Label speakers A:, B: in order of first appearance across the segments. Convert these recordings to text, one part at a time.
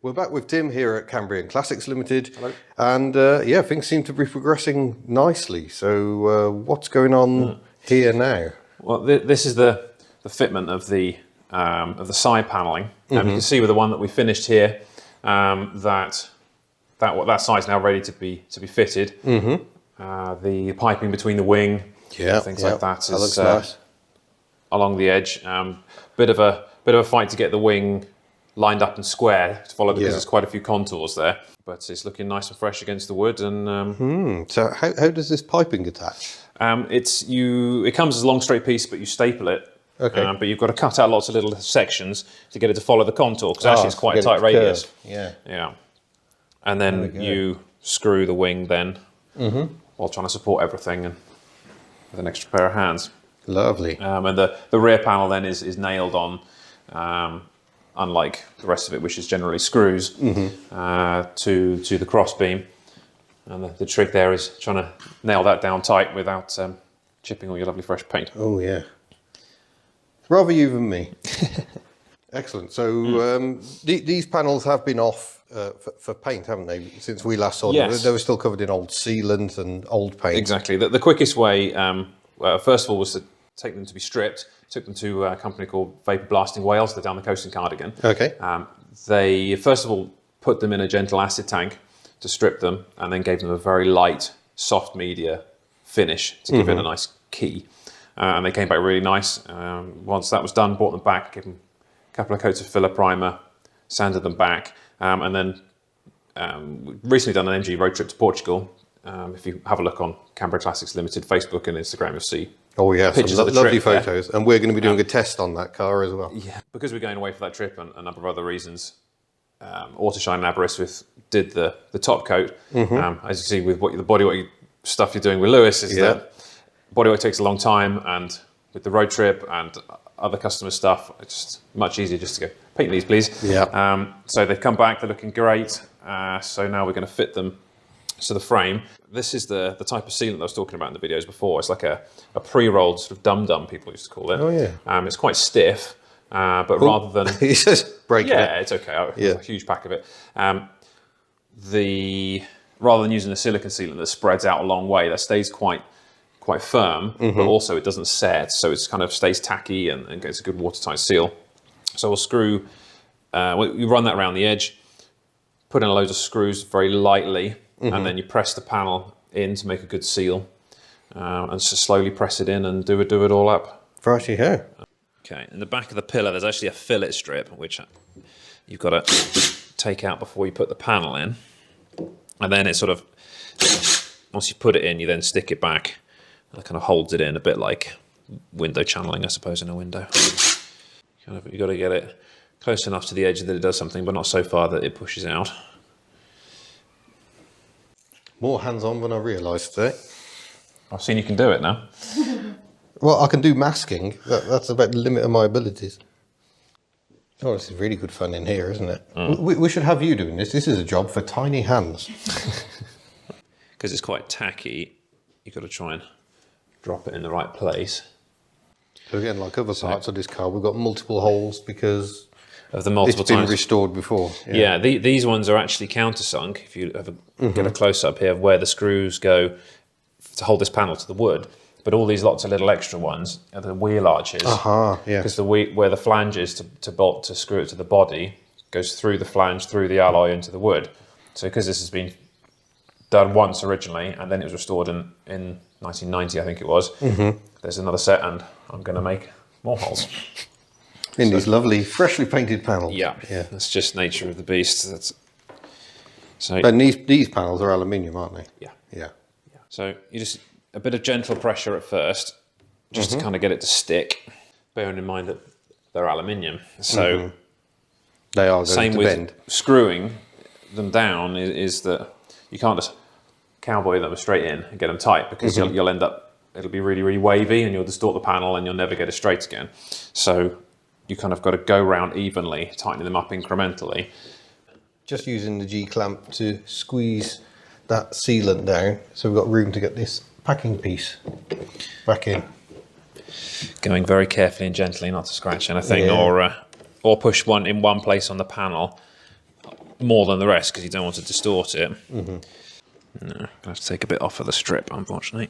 A: We're back with Tim here at Cambrian Classics Limited.
B: Hello.
A: And yeah, things seem to be progressing nicely. So what's going on here now?
B: Well, this is the fitment of the side panelling. You can see with the one that we finished here that side's now ready to be fitted. The piping between the wing, things like that is
A: nice.
B: Along the edge. Bit of a fight to get the wing lined up and square to follow because there's quite a few contours there. But it's looking nice and fresh against the wood. And
A: So how does this piping attach?
B: It comes as a long straight piece, but you staple it.
A: Okay.
B: But you've got to cut out lots of little sections to get it to follow the contour because actually it's quite a tight radius. Yeah. And then you screw the wing then while trying to support everything and with an extra pair of hands.
A: Lovely.
B: And the rear panel then is nailed on, unlike the rest of it, which is generally screws to the cross beam. And the trick there is trying to nail that down tight without chipping all your lovely fresh paint.
A: Oh yeah. Rather you than me. Excellent. So these panels have been off for paint, haven't they? Since we last saw them, they were still covered in old sealant and old paint.
B: Exactly. The quickest way, first of all, was to take them to be stripped. Took them to a company called Vapor Blasting Wales. They're down the coast in Cardigan. Okay. They first of all put them in a gentle acid tank to strip them, and then gave them a very light, soft media finish to give it a nice key. And they came back really nice. Once that was done, brought them back, gave them a couple of coats of filler primer, sanded them back, and then recently done an MG road trip to Portugal. If you have a look on Cambrian Classics Limited Facebook and Instagram, you'll see pictures of the
A: lovely
B: trip
A: photos. And we're going to be doing a test on that car as well.
B: Yeah, because we're going away for that trip and a number of other reasons. Autoshine and Aberystwyth did the top coat. As you see with the bodywork stuff you're doing with Lewis is that bodywork takes a long time, and with the road trip and other customer stuff, it's just much easier just to go, paint these please. Yeah. So they've come back, they're looking great. So now we're going to fit them to the frame. This is the type of sealant that I was talking about in the videos before. It's like a pre-rolled sort of dum-dum, people used to call it.
A: Oh yeah.
B: It's quite stiff, but rather than...
A: It's just breaking it.
B: Yeah, it's okay. It's a huge pack of it. Rather than using a silicone sealant that spreads out a long way, that stays quite firm, but also it doesn't set, so it kind of stays tacky and gets a good watertight seal. So we'll screw, you run that around the edge, put in a load of screws very lightly, and then you press the panel in to make a good seal, and just slowly press it in and do it all up.
A: Righty ho.
B: Okay, in the back of the pillar there's actually a fillet strip which you've got to take out before you put the panel in, and then it sort of, once you put it in, you then stick it back, and it kind of holds it in a bit like window channeling, I suppose, in a window. You've got to get it close enough to the edge that it does something, but not so far that it pushes out.
A: More hands-on than I realised today.
B: I've seen you can do it now.
A: Well, I can do masking. That's about the limit of my abilities. Oh, this is really good fun in here, isn't it? We should have you doing this. This is a job for tiny hands.
B: Because it's quite tacky, you've got to try and drop it in the right place.
A: So again, like other parts of this car, we've got multiple holes because
B: of the multiple
A: it's been restored before.
B: Yeah, these ones are actually countersunk. If you ever get a close-up here of where the screws go to hold this panel to the wood. But all these lots of little extra ones are the wheel arches. Because where the flange is to screw it to the body goes through the flange, through the alloy into the wood. So because this has been done once originally, and then it was restored in 1990, I think it was, there's another set, and I'm going to make more holes.
A: In these lovely, freshly painted panels.
B: Yeah, that's just nature of the beast.
A: And these panels are aluminium, aren't they?
B: Yeah. So you just... a bit of gentle pressure at first, just to kind of get it to stick, bearing in mind that they're aluminium. So
A: they are going
B: same
A: to
B: with
A: bend.
B: Screwing them down is that you can't just cowboy them straight in and get them tight, because you'll end up, it'll be really, really wavy and you'll distort the panel and you'll never get it straight again. So you kind of got to go round evenly, tightening them up incrementally.
A: Just using the G-clamp to squeeze that sealant down, so we've got room to get this packing piece back in.
B: Going very carefully and gently, not to scratch anything, or push one in one place on the panel more than the rest because you don't want to distort it. No, I have to take a bit off of the strip, unfortunately.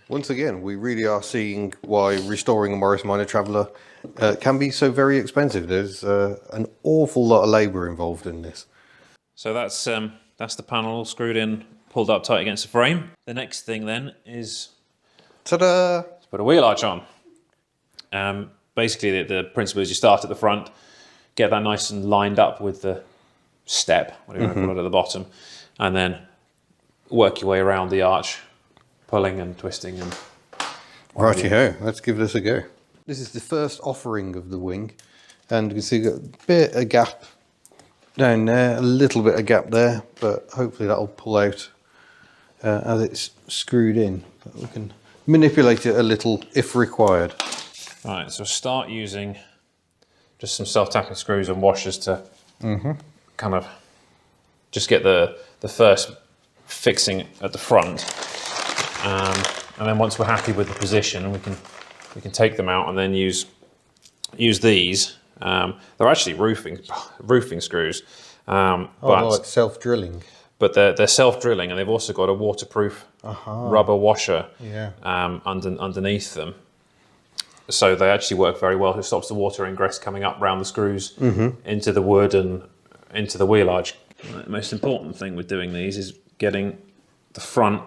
A: Once again, we really are seeing why restoring a Morris Minor Traveller can be so very expensive. There's an awful lot of labour involved in this.
B: So that's the panel screwed in, pulled up tight against the frame. The next thing then is
A: ta-da!
B: To put a wheel arch on. Basically, the principle is you start at the front, get that nice and lined up with the step, whatever you want to call it, at the bottom, and then work your way around the arch, pulling and twisting. And
A: righty-ho, let's give this a go. This is the first offering of the wing, and you can see a bit of gap down there, a little bit of gap there, but hopefully that'll pull out as it's screwed in. But we can manipulate it a little if required.
B: Right, so start using just some self-tapping screws and washers to kind of just get the first fixing at the front. And then once we're happy with the position, we can take them out and then use these. They're actually roofing screws, but
A: like self-drilling.
B: But they're self-drilling, and they've also got a waterproof rubber washer underneath them. So they actually work very well. It stops the water ingress coming up around the screws into the wood and into the wheel arch. The most important thing with doing these is getting the front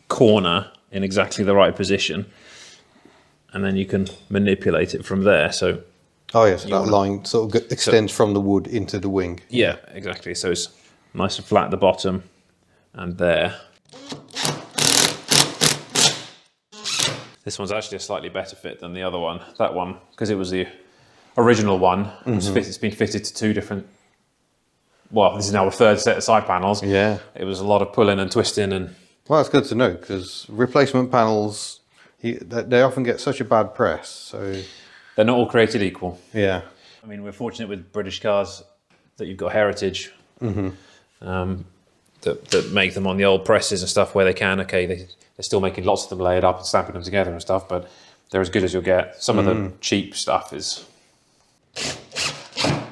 B: corner in exactly the right position, and then you can manipulate it from there. So
A: yes, that line sort of extends from the wood into the wing.
B: Yeah, exactly. So it's nice and flat at the bottom and there. This one's actually a slightly better fit than the other one. That one, because it was the original one, it's been fitted to two different, well, this is now the third set of side panels.
A: Yeah.
B: It was a lot of pulling and twisting and...
A: Well, that's good to know, because replacement panels, they often get such a bad press, so...
B: They're not all created equal.
A: Yeah.
B: I mean, we're fortunate with British cars that you've got heritage that make them on the old presses and stuff where they can. Okay, they're still making lots of them layered up and stamping them together and stuff, but they're as good as you'll get. Some of the cheap stuff is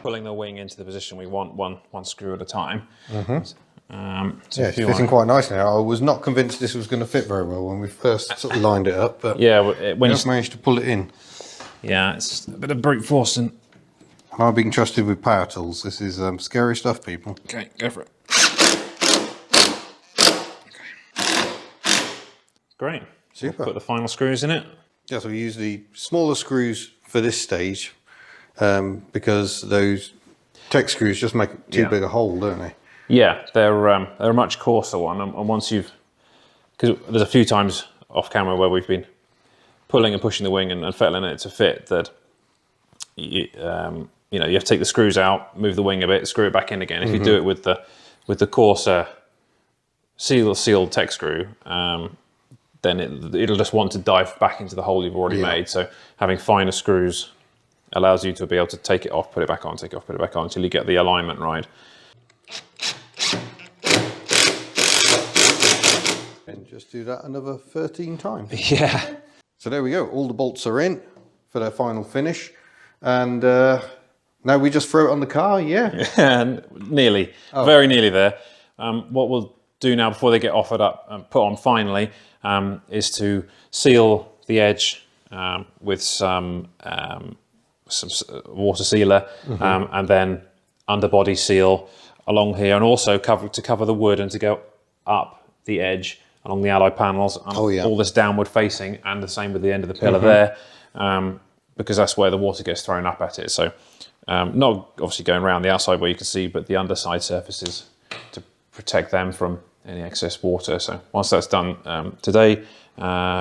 B: pulling the wing into the position we want, one screw at a time.
A: So it's fitting quite nicely now. I was not convinced this was going to fit very well when we first sort of lined it up, but
B: yeah, when
A: you managed to pull it in.
B: Yeah, it's a bit of brute force. And
A: am I being trusted with power tools? This is scary stuff, people.
B: Okay, go for it. Okay. Great.
A: Super.
B: We'll put the final screws in it.
A: Yeah, so we use the smaller screws for this stage because those tech screws just make too big a hole, don't they?
B: Yeah, they're a much coarser one, and once you've, because there's a few times off camera where we've been pulling and pushing the wing and fettling it to fit that you have to take the screws out, move the wing a bit, screw it back in again. If you do it with the coarser sealed tech screw, then it'll just want to dive back into the hole you've already made. So having finer screws allows you to be able to take it off, put it back on, take it off, put it back on until you get the alignment right.
A: And just do that another 13 times.
B: Yeah.
A: So there we go. All the bolts are in for their final finish. And now we just throw it on the car,
B: Nearly. Very nearly there. What we'll do now before they get offered up and put on finally is to seal the edge with some water sealer and then underbody seal along here, and also cover the wood and to go up the edge along the alloy panels and all this downward facing, and the same with the end of the pillar there, because that's where the water gets thrown up at it. So not obviously going around the outside where you can see, but the underside surfaces to protect them from any excess water. So once that's done today,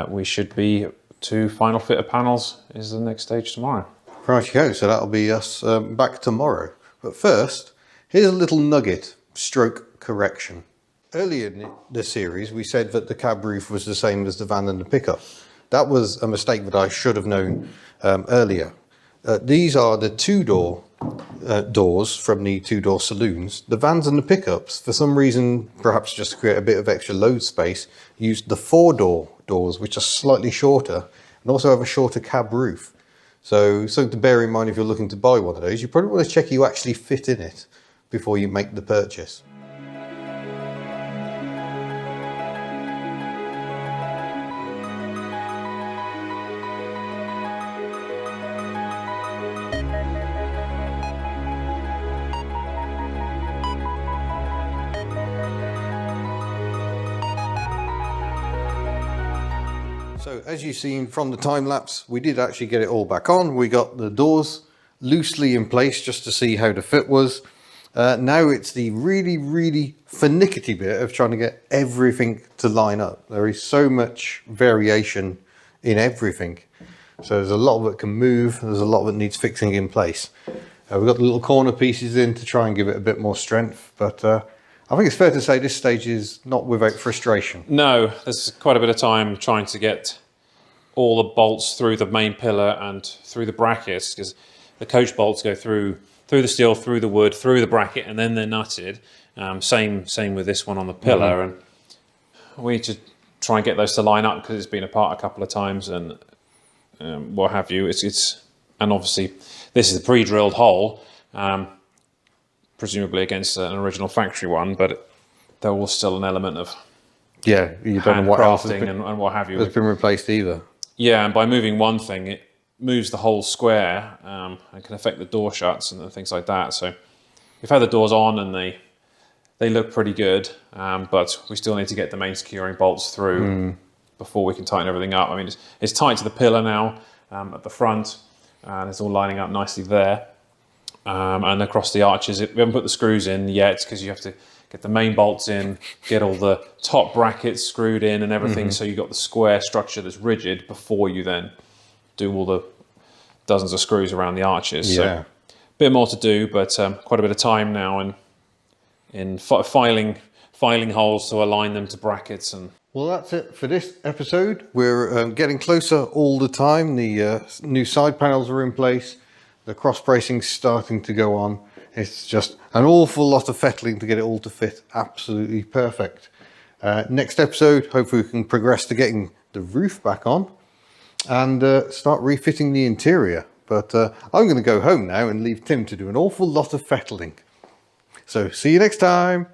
B: we should be to final fit of panels is the next stage tomorrow.
A: Righty-ho, so that'll be us back tomorrow. But first, here's a little nugget, stroke correction. Earlier in the series, we said that the cab roof was the same as the van and the pickup. That was a mistake that I should have known earlier. These are the two-door doors from the 2-door saloons, the vans and the pickups, for some reason, perhaps just to create a bit of extra load space, used the 4-door doors, which are slightly shorter and also have a shorter cab roof. So something to bear in mind if you're looking to buy one of those. You probably want to check you actually fit in it before you make the purchase. So as you've seen from the time lapse, we did actually get it all back on. We got the doors loosely in place just to see how the fit was. Now it's the really finicky bit of trying to get everything to line up. There is so much variation in everything. So there's a lot of it can move. There's a lot of it needs fixing in place. We've got the little corner pieces in to try and give it a bit more strength. But I think it's fair to say this stage is not without frustration.
B: No, there's quite a bit of time trying to get all the bolts through the main pillar and through the brackets, because the coach bolts go through the steel, through the wood, through the bracket, and then they're nutted. Same with this one on the pillar, and we need to try and get those to line up because it's been apart a couple of times and what have you. And obviously this is a pre-drilled hole. Presumably against an original factory one, but there was still an element of
A: you don't know what else
B: and what have you.
A: Has been replaced either.
B: Yeah, and by moving one thing, it moves the whole square and can affect the door shuts and things like that. So we've had the doors on and they look pretty good, but we still need to get the main securing bolts through before we can tighten everything up. I mean, it's tight to the pillar now at the front, and it's all lining up nicely there. And across the arches, we haven't put the screws in yet because you have to get the main bolts in, get all the top brackets screwed in and everything, so you've got the square structure that's rigid before you then do all the dozens of screws around the arches. So a bit more to do, but quite a bit of time now in filing holes to align them to brackets. And
A: well, that's it for this episode. We're getting closer all the time. The new side panels are in place. The cross bracing's starting to go on. It's just an awful lot of fettling to get it all to fit absolutely perfect. Next episode, hopefully we can progress to getting the roof back on and start refitting the interior. But I'm going to go home now and leave Tim to do an awful lot of fettling. So see you next time.